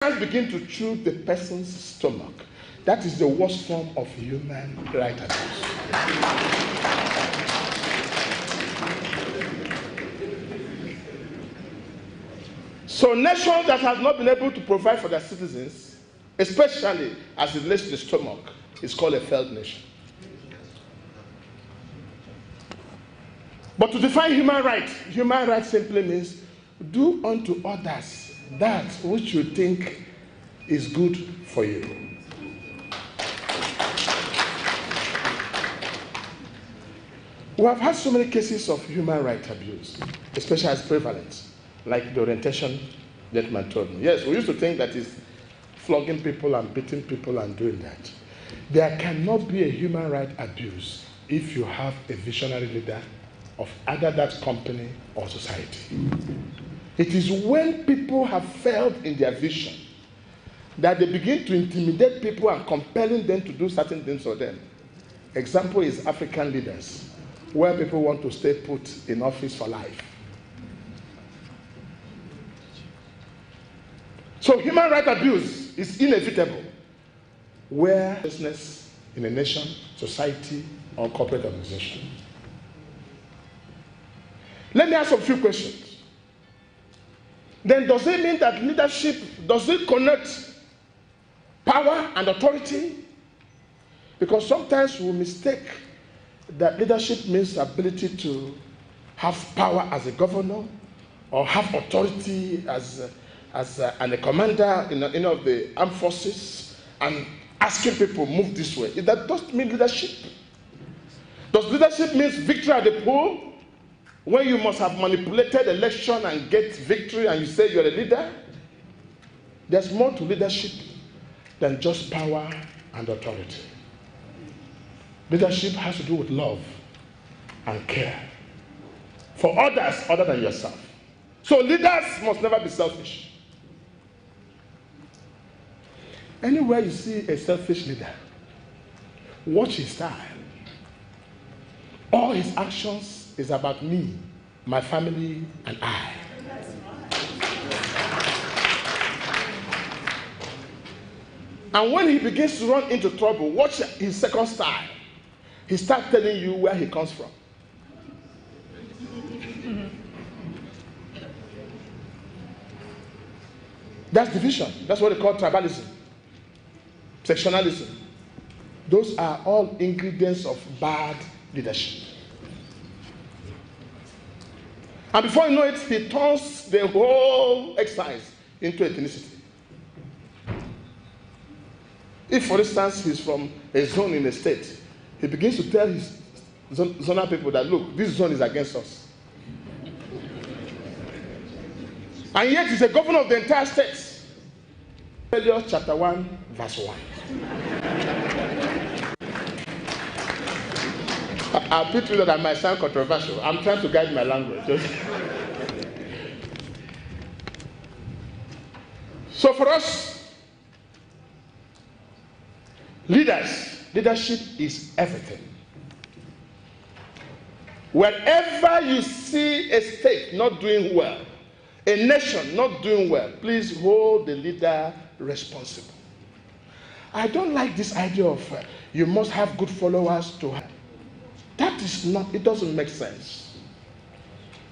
begin to chew the person's stomach. That is the worst form of human rights abuse. So nations that have not been able to provide for their citizens, especially as it relates to the stomach, is called a failed nation. But to define human rights simply means do unto others that which you think is good for you. We have had so many cases of human rights abuse, especially as prevalent, like the orientation gentleman told me. Yes, we used to think that it's flogging people and beating people and doing that. There cannot be a human rights abuse if you have a visionary leader of either that company or society. It is when people have failed in their vision that they begin to intimidate people and compelling them to do certain things for them. Example is African leaders, where people want to stay put in office for life. So human rights abuse is inevitable where business in a nation, society, or corporate organization. Let me ask a few questions. Then does it mean that leadership, does it connect power and authority? Because sometimes we mistake that leadership means ability to have power as a governor or have authority as a commander in of the armed forces and asking people move this way. That doesn't mean leadership. Does leadership mean victory at the poll? When you must have manipulated election and get victory and you say you're a leader? There's more to leadership than just power and authority. Leadership has to do with love and care for others other than yourself. So leaders must never be selfish. Anywhere you see a selfish leader, watch his style. All his actions is about me, my family, and I. And when he begins to run into trouble, watch his second style. He starts telling you where he comes from. That's division. That's what they call tribalism, sectionalism. Those are all ingredients of bad leadership. And before you know it, he turns the whole exercise into ethnicity. If, for instance, he's from a zone in a state, he begins to tell his zonal people that, look, this zone is against us. And yet he's a governor of the entire state. Ephesians chapter 1, verse 1. I'll put you that I might sound controversial. I'm trying to guide my language. So for us, leadership is everything. Wherever you see a state not doing well, a nation not doing well, please hold the leader responsible. I don't like this idea of you must have good followers to have. That is not, it doesn't make sense.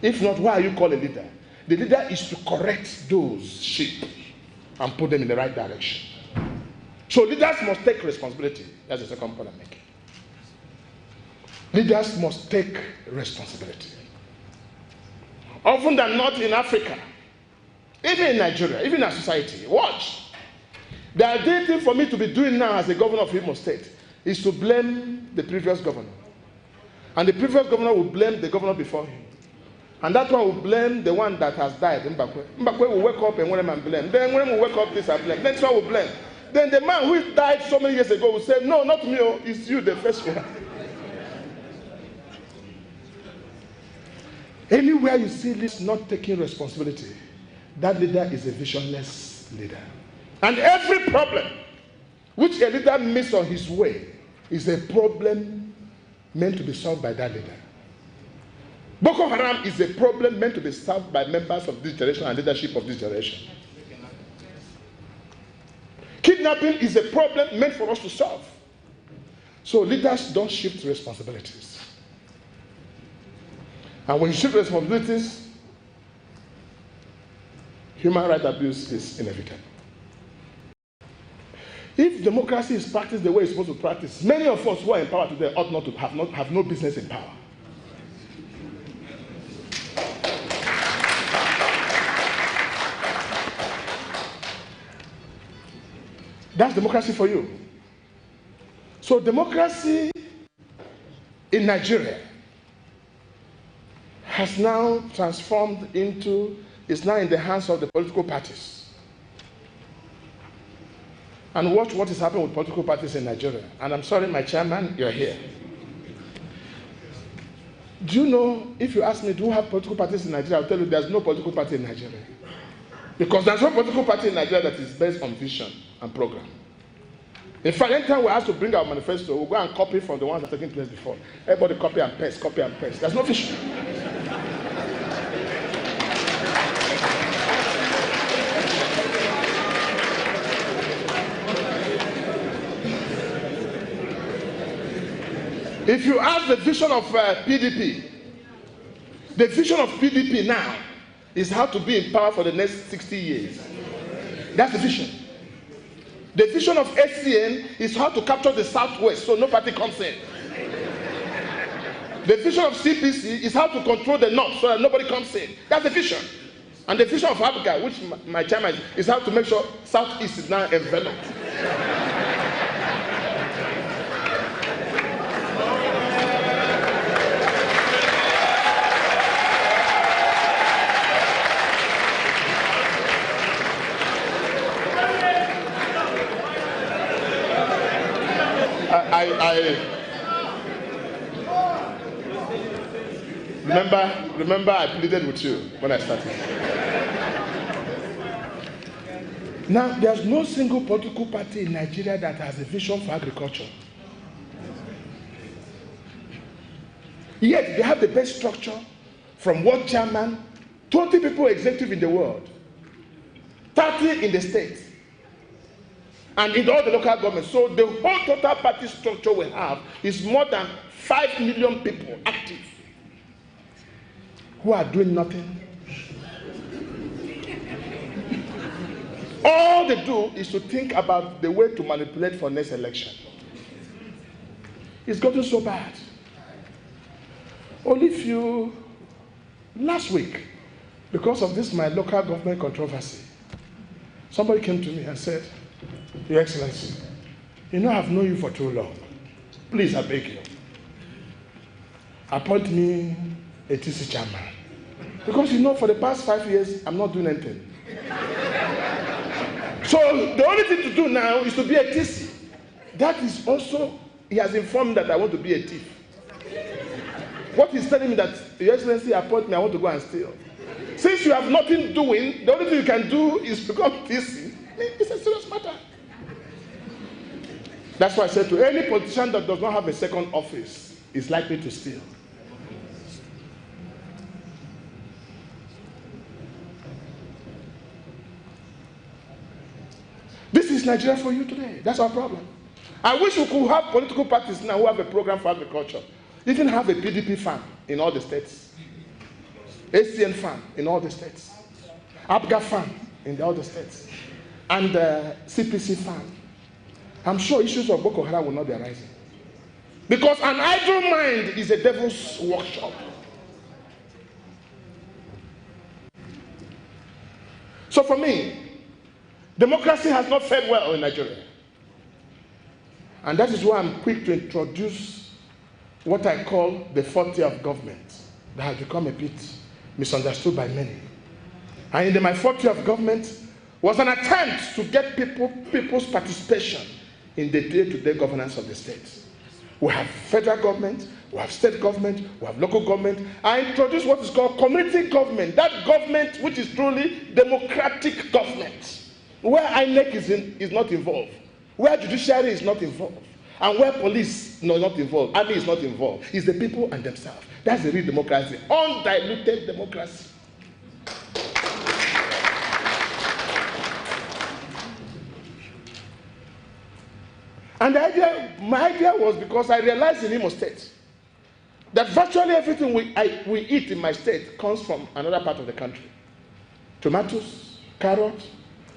If not, why are you called a leader? The leader is to correct those sheep and put them in the right direction. So leaders must take responsibility. That's the second point I'm making. Leaders must take responsibility. Often than not in Africa, even in Nigeria, even in our society, watch. The ideal thing for me to be doing now as a governor of Imo State is to blame the previous governor. And the previous governor will blame the governor before him. And that one will blame the one that has died. Mbakwe will wake up and blame. Then when we wake up, this and blame. Next one will blame. Then the man who died so many years ago will say, no, not me, it's you, the first one. Anywhere you see leaders not taking responsibility, that leader is a visionless leader. And every problem which a leader misses on his way is a problem meant to be solved by that leader. Boko Haram is a problem meant to be solved by members of this generation and leadership of this generation. Kidnapping is a problem meant for us to solve. So leaders don't shift responsibilities. And when you shift responsibilities, human rights abuse is inevitable. If democracy is practiced the way it's supposed to practice, many of us who are in power today ought not to have no business in power. That's democracy for you. So democracy in Nigeria has now transformed into, is now in the hands of the political parties. And watch what is happening with political parties in Nigeria. And I'm sorry, my chairman, you're here. Do you know, if you ask me, do we have political parties in Nigeria, I'll tell you there's no political party in Nigeria. Because there's no political party in Nigeria that is based on vision and program. In fact, anytime we have to bring our manifesto, we'll go and copy from the ones that have taken place before. Everybody copy and paste, copy and paste. There's no vision. If you ask the vision of PDP, the vision of PDP now is how to be in power for the next 60 years. That's the vision. The vision of SCN is how to capture the Southwest so no party comes in. The vision of CPC is how to control the North so that nobody comes in. That's the vision. And the vision of Africa, which my chairman is how to make sure Southeast is now enveloped. Remember I pleaded with you when I started. Now, there's no single political party in Nigeria that has a vision for agriculture. Yet, they have the best structure from world chairman, 20 people executive in the world, 30 in the state, and in all the local governments. So the whole total party structure we have is more than 5 million people active who are doing nothing. All they do is to think about the way to manipulate for next election. It's gotten so bad. Only last week, because of this my local government controversy, somebody came to me and said, Your Excellency, you know I've known you for too long. Please, I beg you, appoint me a TC chairman. Because you know for the past 5 years, I'm not doing anything. So the only thing to do now is to be a TC. That is also, he has informed me that I want to be a thief. What he's telling me that, Your Excellency, appoint me, I want to go and steal. Since you have nothing doing, the only thing you can do is become TC. It's a serious matter. That's why I said to any politician that does not have a second office is likely to steal. This is Nigeria for you today. That's our problem. I wish we could have political parties now who have a program for agriculture. Even have a PDP farm in all the states. ACN farm in all the states. APGA farm in all the states. And CPC farm. I'm sure issues of Boko Haram will not be arising. Because an idle mind is a devil's workshop. So for me, democracy has not fared well in Nigeria. And that is why I'm quick to introduce what I call the fourth year of government that has become a bit misunderstood by many. And in my fourth year of government was an attempt to get people's participation in the day-to-day governance of the state. We have federal government, we have state government, we have local government. I introduced what is called community government, that government which is truly democratic government, where INEC is not involved, where judiciary is not involved, and where police is not involved, army is not involved. It's the people and themselves. That's the real democracy, undiluted democracy. And my idea was because I realized in Imo State that virtually everything we eat in my state comes from another part of the country. Tomatoes, carrots,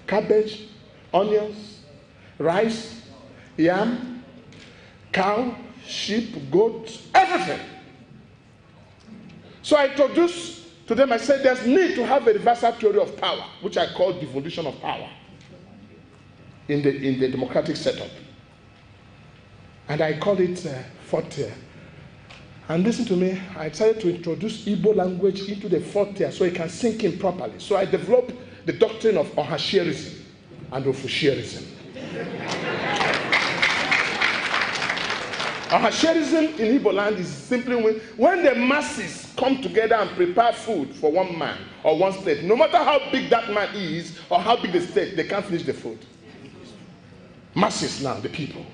cabbage, onions, rice, yam, cow, sheep, goats, everything. So I introduced to them, I said there's need to have a reversal theory of power, which I call devolution of power in the democratic setup. And I call it fourth tier. And listen to me, I decided to introduce Igbo language into the fourth tier so it can sink in properly. So I developed the doctrine of Ohashiarism and Ofushiarism. Ohashiarism in Igbo land is simply when the masses come together and prepare food for one man or one state, no matter how big that man is or how big the state, they can't finish the food. Masses now, the people.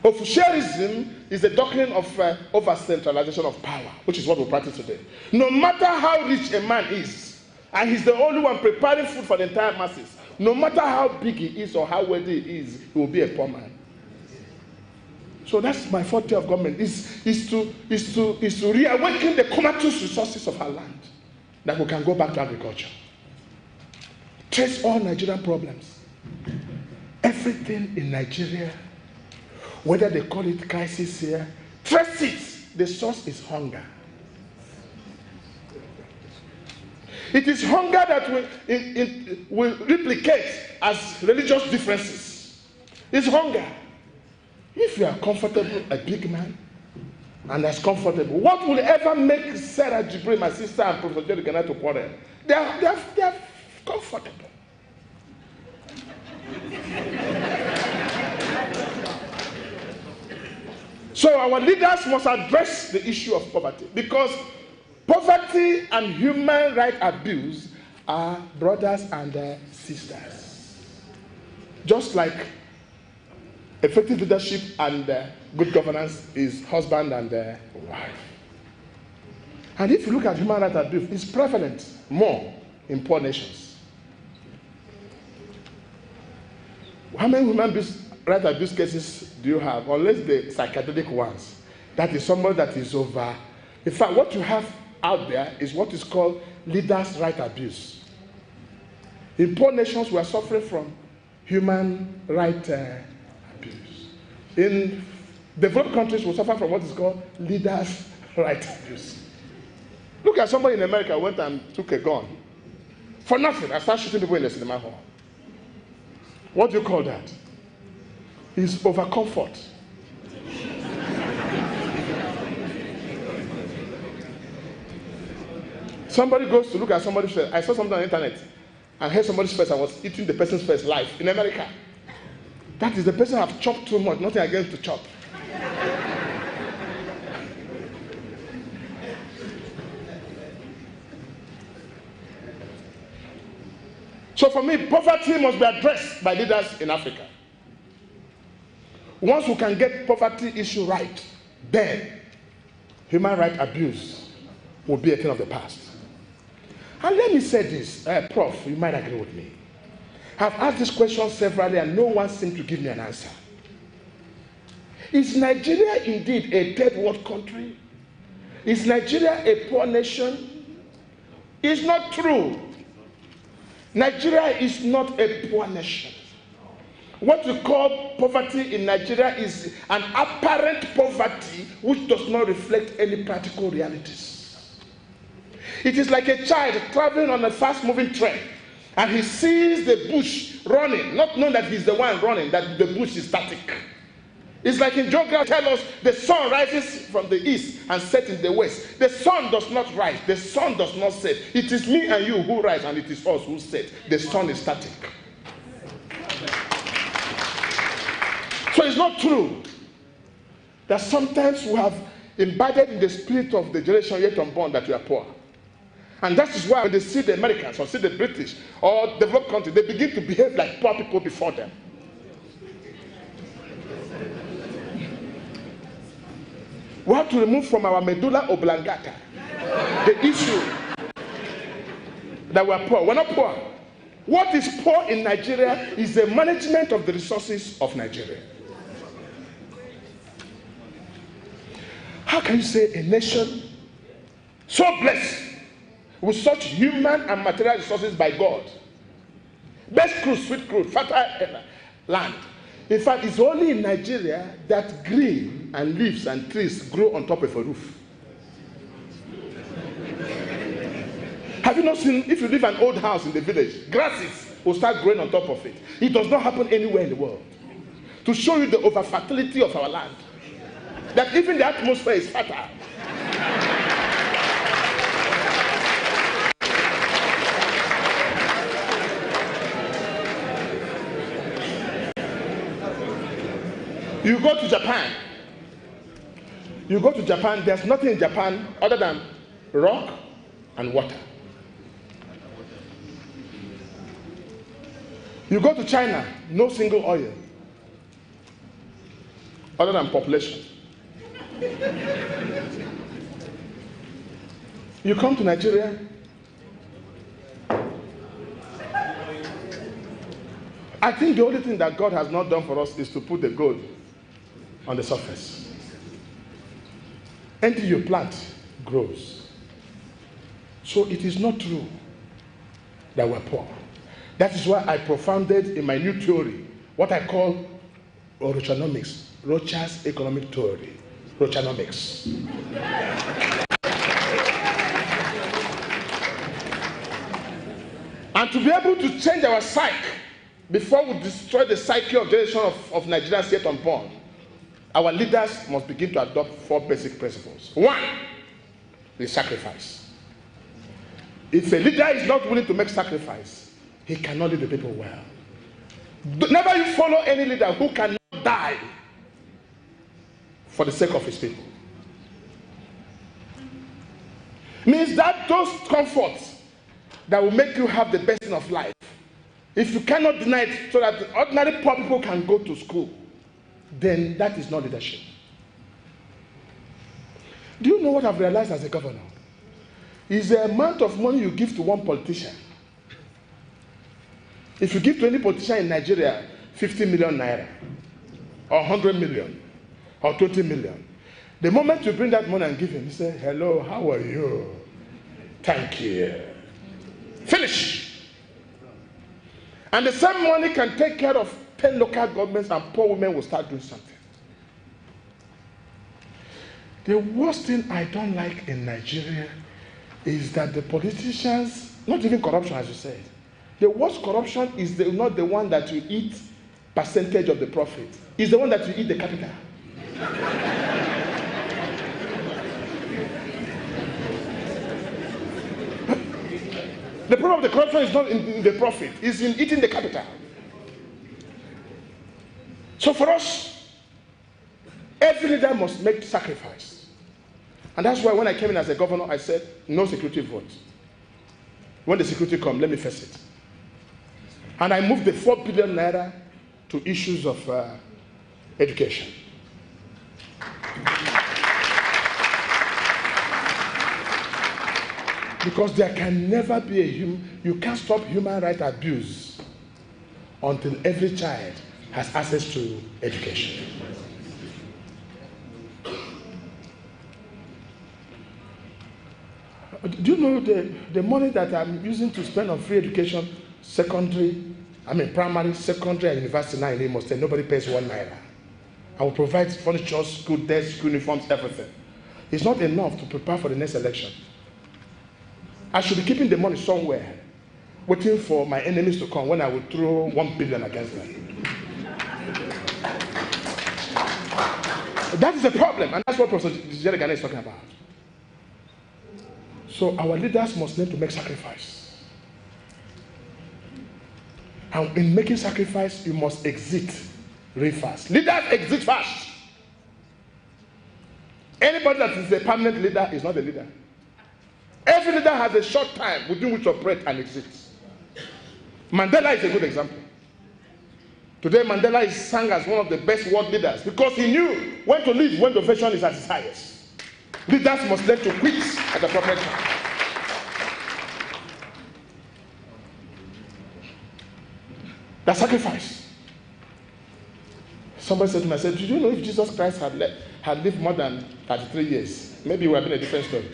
Officialism is the doctrine of over-centralization of power, which is what we practice today. No matter how rich a man is, and he's the only one preparing food for the entire masses, no matter how big he is or how wealthy he is, he will be a poor man. So that's my fourth tier of government, is to reawaken the comatose resources of our land, that we can go back to agriculture. Trace all Nigerian problems. Everything in Nigeria, whether they call it crisis here, trace it. The source is hunger. It is hunger that will replicate as religious differences. It's hunger. If you are comfortable, a big man, and as comfortable, what will ever make Sarah Jibril, my sister, and Professor Jerry Gana to quarrel? They are comfortable. So our leaders must address the issue of poverty, because poverty and human rights abuse are brothers and sisters. Just like effective leadership and good governance is husband and wife. And if you look at human rights abuse, it's prevalent more in poor nations. How many human rights abuse cases do you have? Unless the psychedelic ones. That is somebody that is over. In fact, what you have out there is what is called leaders' right abuse. In poor nations, we are suffering from human rights abuse. In developed countries, we suffer from what is called leaders' right abuse. Look at somebody in America who went and took a gun for nothing and started shooting people in the cinema hall. What do you call that? It's overcomfort. Somebody goes to look at somebody's face. I saw something on the internet and heard somebody's face. I was eating the person's face live in America. That is, the person have chopped too much, nothing against to chop. So for me, poverty must be addressed by leaders in Africa. Once we can get poverty issue right, then human rights abuse will be a thing of the past. And let me say this, Prof, you might agree with me. I've asked this question severally and no one seemed to give me an answer. Is Nigeria indeed a third world country? Is Nigeria a poor nation? It's not true. Nigeria is not a poor nation. What we call poverty in Nigeria is an apparent poverty which does not reflect any practical realities. It is like a child traveling on a fast-moving train and he sees the bush running, not knowing that he's the one running, that the bush is static. It's like in geography, tell us the sun rises from the east and sets in the west. The sun does not rise, the sun does not set. It is me and you who rise and it is us who set. The sun is static. So it's not true that sometimes we have imbibed in the spirit of the generation yet unborn that we are poor. And that is why when they see the Americans or see the British or developed countries, they begin to behave like poor people before them. We have to remove from our medulla oblongata the issue that we are poor. We're not poor. What is poor in Nigeria is the management of the resources of Nigeria. How can you say a nation so blessed with such human and material resources by God, best crude, sweet crude, fertile land? In fact, it's only in Nigeria that green and leaves and trees grow on top of a roof. Have you not seen, if you live in an old house in the village, grasses will start growing on top of it? It does not happen anywhere in the world. To show you the over-fertility of our land, that even the atmosphere is fertile. You go to Japan. You go to Japan, there's nothing in Japan other than rock and water. You go to China, no single oil other than population. You come to Nigeria, I think the only thing that God has not done for us is to put the gold on the surface. Anything you plant grows. So it is not true that we're poor. That is why I profounded in my new theory what I call Rochanomics, Rochas economic theory, Rochanomics. And to be able to change our psyche before we destroy the psyche of generation of Nigerians yet unborn, our leaders must begin to adopt 4 basic principles. 1, the sacrifice. If a leader is not willing to make sacrifice, he cannot lead the people well. Never you follow any leader who cannot die for the sake of his people. Means that those comforts that will make you have the best of life, if you cannot deny it so that the ordinary poor people can go to school, then that is not leadership. Do you know what I've realized as a governor? Is the amount of money you give to one politician. If you give to any politician in Nigeria 50 million naira, or 100 million, or 20 million, the moment you bring that money and give him, he say, hello, how are you? Thank you. Finish. And the same money can take care of 10 local governments and poor women will start doing something. The worst thing I don't like in Nigeria is that the politicians, not even corruption as you said, the worst corruption is not the one that you eat percentage of the profit. It's the one that you eat the capital. The problem of the corruption is not in the profit, it's in eating the capital. So for us, every leader must make sacrifice. And that's why when I came in as a governor, I said, no security vote. When the security comes, let me face it. And I moved the 4 billion naira to issues of education. Because there can never be you can't stop human rights abuse until every child has access to education. Do you know the money that I'm using to spend on free education, primary, secondary, and university now in Imo State, nobody pays 1 naira. I will provide furniture, school desks, school uniforms, everything. It's not enough to prepare for the next election. I should be keeping the money somewhere, waiting for my enemies to come when I will throw 1 billion against them. That is the problem, and that's what Professor Jerry Ghana is talking about. So our leaders must learn to make sacrifice. And in making sacrifice, you must exit very fast. Leaders exit fast. Anybody that is a permanent leader is not a leader. Every leader has a short time within which to operate and exit. Mandela is a good example. Today, Mandela is sung as one of the best world leaders because he knew when to leave when the vision is at its highest. Leaders must learn to quit at the proper time. The sacrifice. Somebody said to me, I said, did you know if Jesus Christ had lived more than 33 years, maybe it would have been a different story.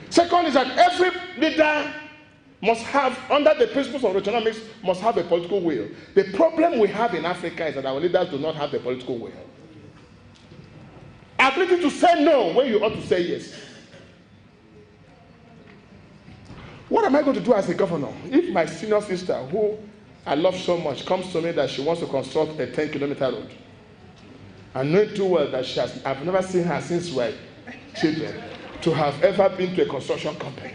Second is that every leader must have, under the principles of Rochanomics, must have a political will. The problem we have in Africa is that our leaders do not have the political will. Ability to say no when you ought to say yes. What am I going to do as a governor if my senior sister, who I love so much, comes to me that she wants to construct a 10-kilometer road? I know too well that I've never seen her since we were children to have ever been to a construction company.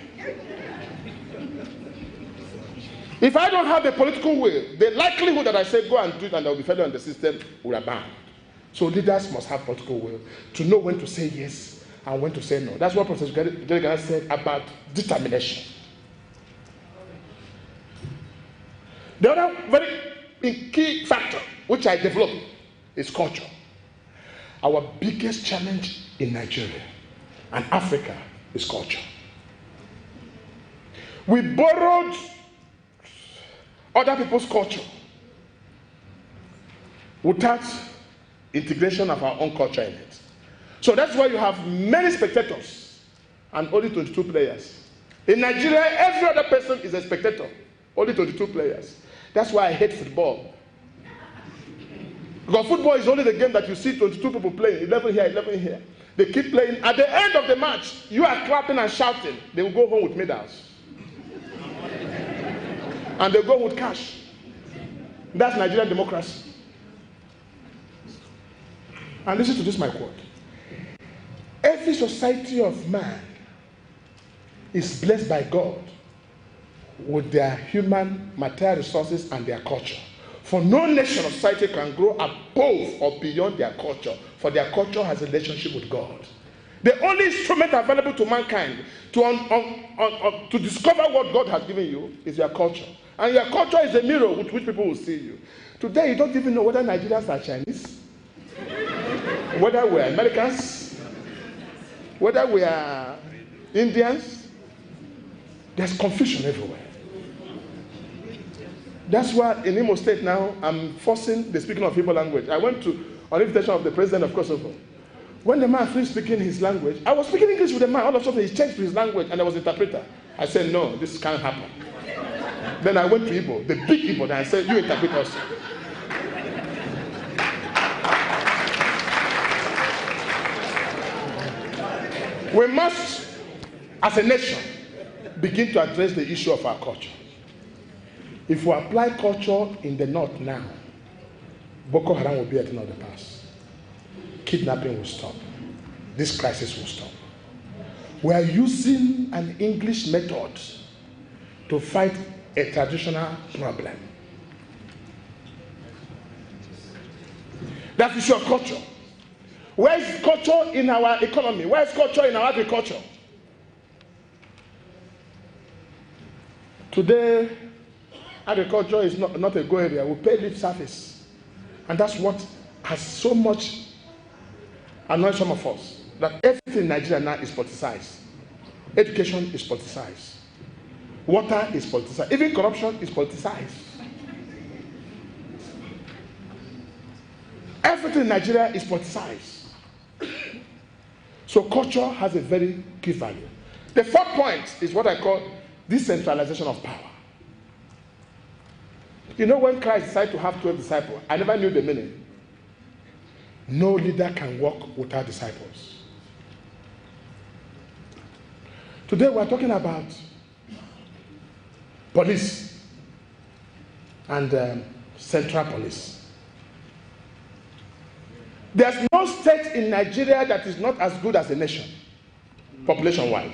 If I don't have the political will, the likelihood that I say go and do it and there will be failure in the system will abound. So leaders must have political will to know when to say yes and when to say no. That's what Professor Gallagher said about determination. The other very key factor which I developed is culture. Our biggest challenge in Nigeria and Africa is culture. We borrowed other people's culture without integration of our own culture in it. So that's why you have many spectators and only 22 players. In Nigeria, every other person is a spectator, only 22 players. That's why I hate football. Because football is only the game that you see 22 people playing, 11 here, 11 here. They keep playing. At the end of the match, you are clapping and shouting. They will go home with medals. And they go with cash. That's Nigerian democracy. And listen to this, my quote. Every society of man is blessed by God with their human material resources and their culture. For no nation or society can grow above or beyond their culture, for their culture has a relationship with God. The only instrument available to mankind to discover what God has given you is your culture. And your culture is a mirror with which people will see you. Today, you don't even know whether Nigerians are Chinese, whether we are Americans, whether we are Indians. There's confusion everywhere. That's why in Imo State now, I'm forcing the speaking of Igbo language. I went to an invitation of the president of Kosovo. When the man finished speaking his language, I was speaking English with the man. All of a sudden, he changed to his language, and there was an interpreter. I said, no, this can't happen. Then I went to Igbo, the big Igbo, and I said, you interpret also. We must, as a nation, begin to address the issue of our culture. If we apply culture in the north now, Boko Haram will be at the end of the past. Kidnapping will stop. This crisis will stop. We are using an English method to fight a traditional problem. That's the issue of culture. Where is culture in our economy? Where is culture in our agriculture? Today, agriculture is not a go area. We pay lip service. And that's what has so much annoyed some of us. That everything in Nigeria now is politicized. Education is politicized. Water is politicized. Even corruption is politicized. Everything in Nigeria is politicized. So culture has a very key value. The fourth point is what I call decentralization of power. You know, when Christ decided to have 12 disciples, I never knew the meaning. No leader can walk without disciples. Today we're talking about police and central police. There's no state in Nigeria that is not as good as a nation, population-wise.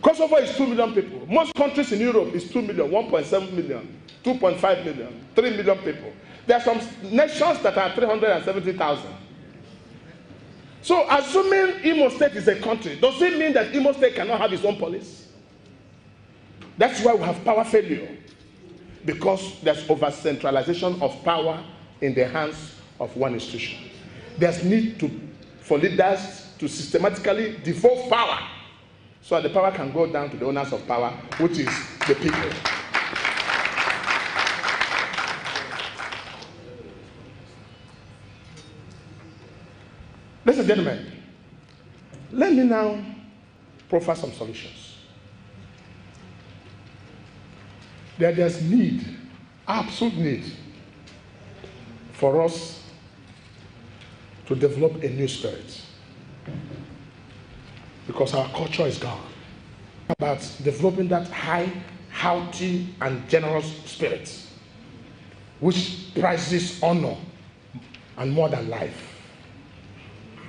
Kosovo is 2 million people. Most countries in Europe is 2 million, 1.7 million, 2.5 million, 3 million people. There are some nations that are 370,000. So assuming Imo State is a country, does it mean that Imo State cannot have its own police? That's why we have power failure. Because there's over-centralization of power in the hands of one institution. There's need for leaders to systematically devolve power so that the power can go down to the owners of power, which is the people. Ladies and gentlemen, let me now proffer some solutions. There's need, absolute need, for us to develop a new spirit. Because our culture is gone. About developing that high, healthy, and generous spirit, which prizes honor and more than life.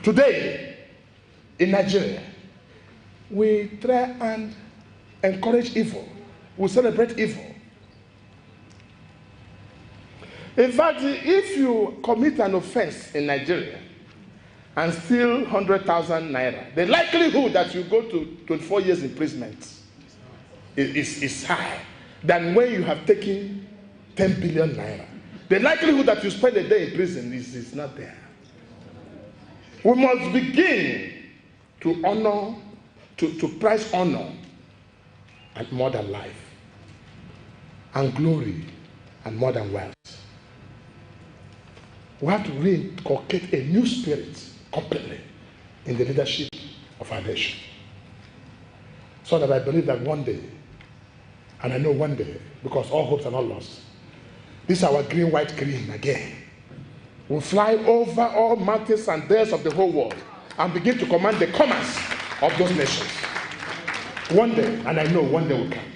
Today, in Nigeria, we try and encourage evil. We celebrate evil. In fact, if you commit an offense in Nigeria and steal 100,000 naira, the likelihood that you go to 24 years imprisonment is high than when you have taken 10 billion naira. The likelihood that you spend a day in prison is not there. We must begin to honor, to prize honor and more than life, and glory and more than wealth. We have to reinculcate a new spirit completely in the leadership of our nation. So that I believe that one day, and I know one day, because all hopes are not lost, this is our green, white, green again. We'll fly over all mountains and dales of the whole world and begin to command the commerce of those nations. One day, and I know one day will come,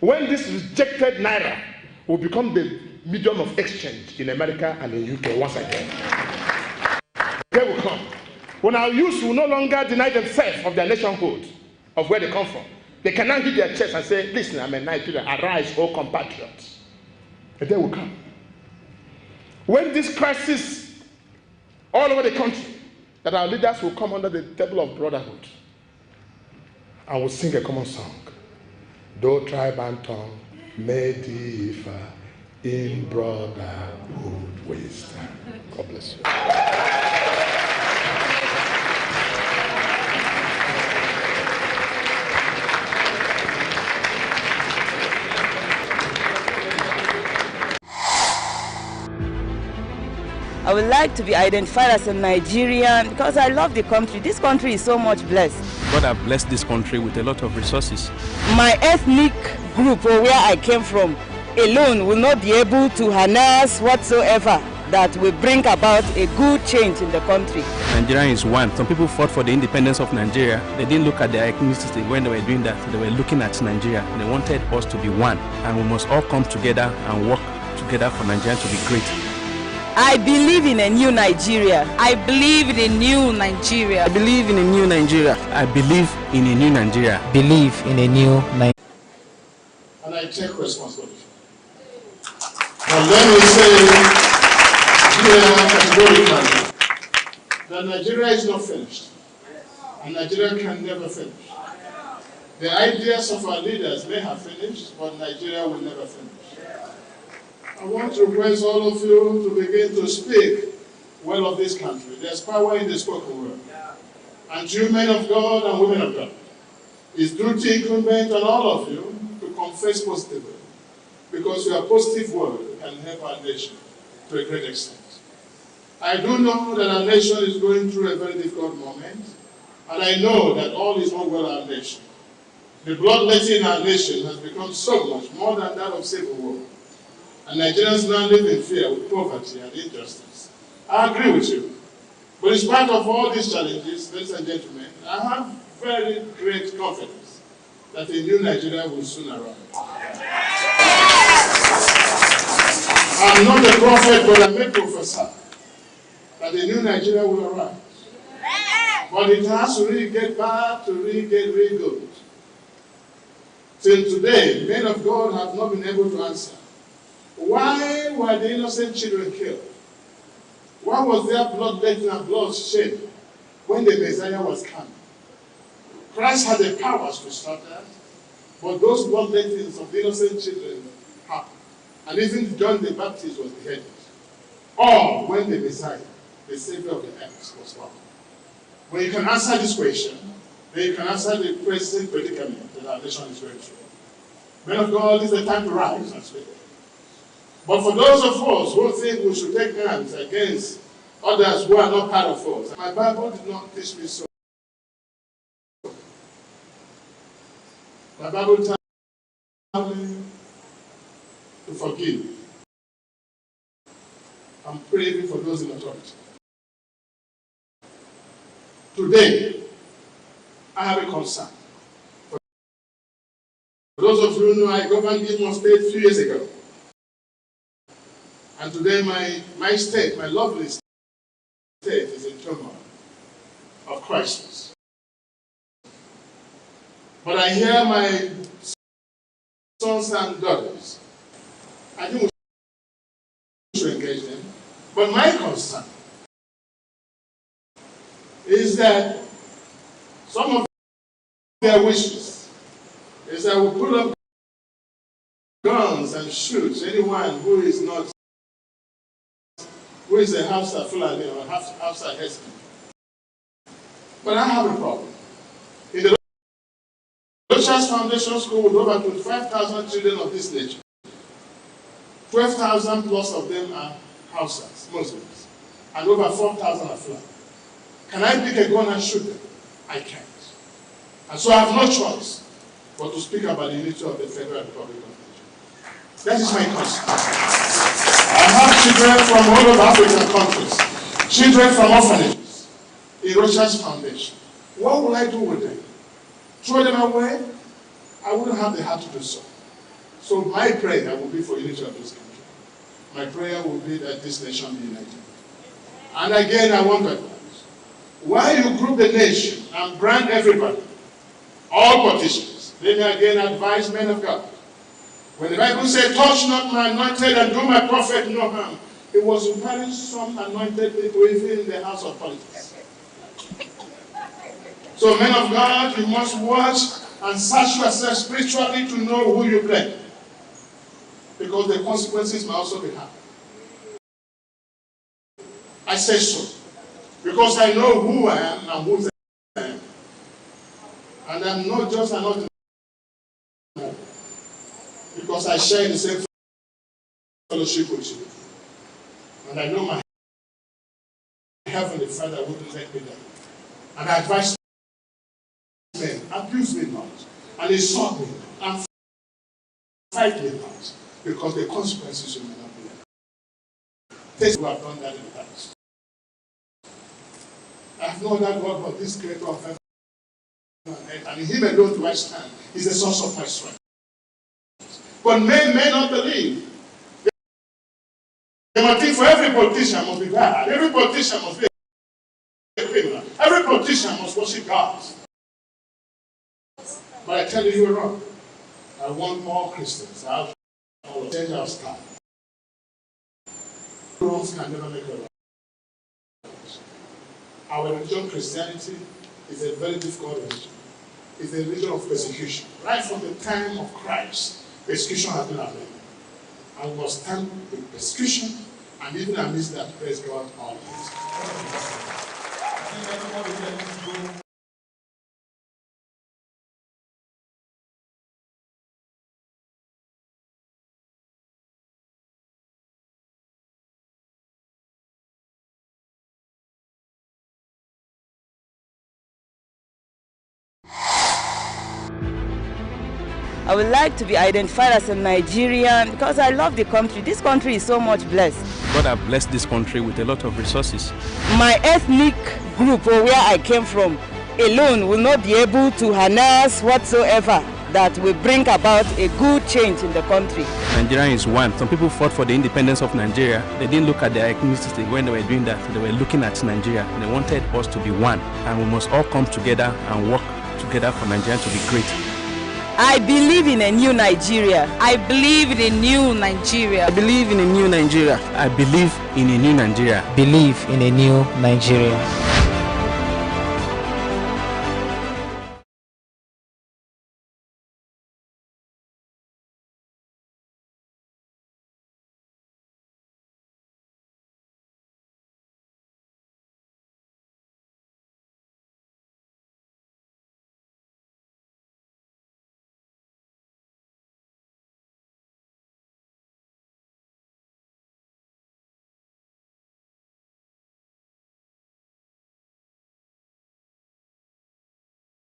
when this rejected naira will become the medium of exchange in America and in UK once again. The day will come when our youth will no longer deny themselves of their nationhood, of where they come from. They can now hit their chest and say, listen, I'm a Nigerian, arise, O compatriots. The day will come when this crisis all over the country, that our leaders will come under the table of brotherhood and will sing a common song. Though tribe and tongue may differ, in brotherhood we stand. God bless you. I would like to be identified as a Nigerian because I love the country. This country is so much blessed. God has blessed this country with a lot of resources. My ethnic group, or where I came from, alone will not be able to harness whatsoever that will bring about a good change in the country. Nigeria is one. Some people fought for the independence of Nigeria. They didn't look at their ethnicity when they were doing that. They were looking at Nigeria. They wanted us to be one. And we must all come together and work together for Nigeria to be great. I believe in a new Nigeria. I believe in a new Nigeria. I believe in a new Nigeria. I believe in a new Nigeria. Believe in a new Nigeria. And I take responsibility. And let me say here categorically that Nigeria is not finished. And Nigeria can never finish. The ideas of our leaders may have finished, but Nigeria will never finish. I want to request all of you to begin to speak well of this country. There's power in the spoken word. And you men of God and women of God, it's duty incumbent on all of you to confess positively, because your positive word can help our nation to a great extent. I do know that our nation is going through a very difficult moment, and I know that all is not well in our nation. The bloodletting in our nation has become so much more than that of civil war. And Nigerians now live in fear with poverty and injustice. I agree with you. But in spite of all these challenges, ladies and gentlemen, I have very great confidence that a new Nigeria will soon arrive. I'm not a prophet, but I'm a professor that a new Nigeria will arise. But it has to really get bad to really get really good. Till today, men of God have not been able to answer. Why were the innocent children killed? Why was there bloodletting and bloodshed when the Messiah was coming? Christ had the powers to stop that, but those bloodlettings of the innocent children happened. And even John the Baptist was beheaded. All when the Messiah, the Savior of the earth, was born. When you can answer this question, then you can answer the present predicament that our nation is going through. Men of God, this is the time to rise and speak. But for those of us who think we should take hands against others who are not part of us. My Bible did not teach me so. My Bible tells me to forgive. I'm praying for those in authority. Today, I have a concern. For those of you who know, I governed Imo State a few years ago. And today my state, my lovely state, is in turmoil of crisis. But I hear my sons and daughters. I think we should engage them. But my concern is that some of their wishes is that we put up guns and shoot anyone who is a Hausa Fulani or Hausa Heston. But I have a problem. In the Rochas Foundation School with over 25,000 children of this nature, 12,000 plus of them are Hausas, Muslims, and over 4,000 are Fulani. Can I pick a gun and shoot them? I can't. And so I have no choice but to speak about the unity of the Federal Republic of Nigeria. That is my concern. I have children from all over African countries, children from orphanages, in Rochas Foundation. What will I do with them? Throw them away? I wouldn't have the heart to do so. So my prayer will be for unity of this country. My prayer will be that this nation be united. And again, I want to advise, why you group the nation and brand everybody, all politicians, let me again advise men of God. When the Bible said, touch not my anointed and do my prophet no harm, it was implying some anointed people even in the house of politics. So men of God, you must watch and search yourself spiritually to know who you blame. Because the consequences may also be hard. I say so. Because I know who I am and whose I am. And I'm not just an ordinary. Because I share the same fellowship with you. And I know my Heavenly Father wouldn't let me down. And I advise men, abuse me not, and insult me, and fight me not, because the consequences you may not be there. Things who have done that in the past. I have no other God but this creator of heaven and earth, and in him alone do I stand. He's the source of my strength. But men may not believe. They might think for every politician must be bad. Every politician must be a criminal. Every politician must worship God. But I tell you, you're wrong. I want more Christians. I will change our style. Wrongs can never make a right. Our religion, Christianity, is a very difficult religion. It's a religion of persecution. Right from the time of Christ, persecution has been available. And we must stand with persecution, and even amidst that, praise God always. I would like to be identified as a Nigerian because I love the country. This country is so much blessed. God has blessed this country with a lot of resources. My ethnic group, or where I came from, alone will not be able to harness whatsoever that will bring about a good change in the country. Nigeria is one. Some people fought for the independence of Nigeria. They didn't look at their ethnicity when they were doing that. They were looking at Nigeria. They wanted us to be one. And we must all come together and work together for Nigeria to be great. I believe in a new Nigeria. I believe in a new Nigeria. I believe in a new Nigeria. I believe in a new Nigeria. Believe in a new Nigeria.